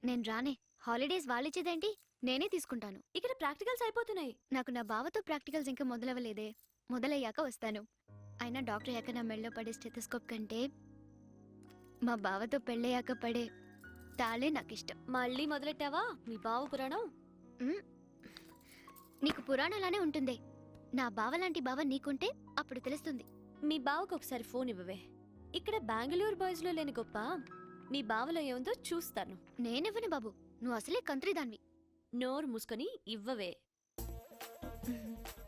నేను రానే. హాలిడేస్ వాళ్ళిచ్చేదేంటి, నేనే తీసుకుంటాను. ఇక్కడ ప్రాక్టికల్స్ అయిపోతున్నాయి. నాకు నా బావతో ప్రాక్టికల్స్ ఇంకా మొదలవ్వలేదే. మొదలయ్యాక వస్తాను. అయినా డాక్టర్ అయ్యాక నా మెళ్ళలో పడే స్టెథోస్కోప్ కంటే మా బావతో పెళ్ళయ్యాక పడే తాళే నాకిష్టం. మళ్ళీ మొదలెట్టావా మీ బావ పురాణం? నీకు పురాణాలానే ఉంటుందే. నా బావలాంటి బావ నీకుంటే అప్పుడు తెలుస్తుంది. మీ బావకు ఒకసారి ఫోన్ ఇవ్వవే. ఇక్కడ బెంగళూరు బాయ్స్ లో లేని గొప్ప మీ బావలో ఏముందో చూస్తాను. నేనివ్వను బాబు, నువ్వు అసలే కంత్రిదాన్వి. నోరు మూసుకొని ఇవ్వవే.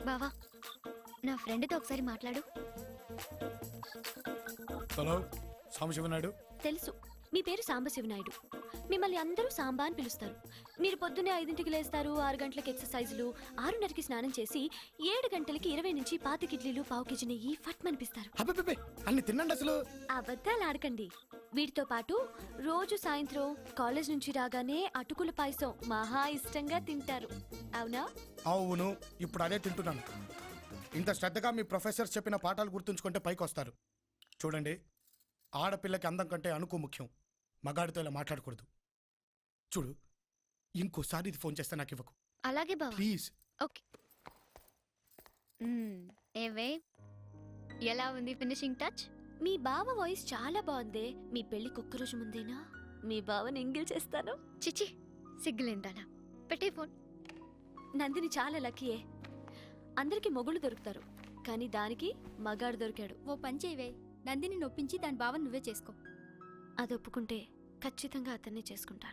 బావా, నా ఫ్రెండ్తో ఒకసారి మాట్లాడు. హలో, సాంబశివనాయుడు. తెలుసు, మీ పేరు సాంబశివనాయుడు. మిమ్మల్ని అందరూ సాంబా అని పిలుస్తారు. మీరు పొద్దున్నే 5ంటికి లేస్తారు, 6 గంటలకు ఎక్సర్సైజులు, 6:30కి స్నానం చేసి 7 గంటలకి 20 నుంచి 25 ఇడ్లీలు, పావు కేజీ నెయ్యి ఫట్ అనిపిస్తారు. అన్ని తినండి అసలు. అబద్ధాలు ఆడకండి. వీటితో పాటు రోజు సాయంత్రం కాలేజ్ నుంచి రాగానే అటుకుల పాయసం మహా ఇష్టంగా తింటారు. అవునా? అవును, ఇప్పుడు అదే తింటున్నాను. ఇంత శ్రద్ధగా మీ ప్రొఫెసర్స్ చెప్పిన పాఠాలు గుర్తుంచుకుంటే పైకి వస్తారు. చూడండి, ఆడపిల్లకి అందం కంటే అనుకు ముఖ్యం. మగాడితో ఇలా మాట్లాడకూడదు. చూడు, ఇంకోసారి ఇది ఫోన్ చేస్తే నాకు ఇవ్వకు. అలాగే బావా, ప్లీజ్. ఓకే. ఏవే, ఎలా ఉంది ఫినిషింగ్ టచ్? మీ బావ వాయిస్ చాలా బాగుందే. మీ పెళ్లికి ఒక్కరోజు ముందేనా మీ బావని ఎంగిల్ చేస్తాను. చిచి, సిగ్గులేందానా. పెట్టే ఫోన్. నందిని చాలా లక్కీయే. అందరికి మొగుళ్ళు దొరుకుతారు, కానీ దానికి మగాడు దొరికాడు. ఓ పని చేయవే, నందిని నొప్పించి దాని బావని నువ్వే చేసుకో. అది ఒప్పుకుంటే ఖచ్చితంగా అతన్నే చేసుకుంటాను.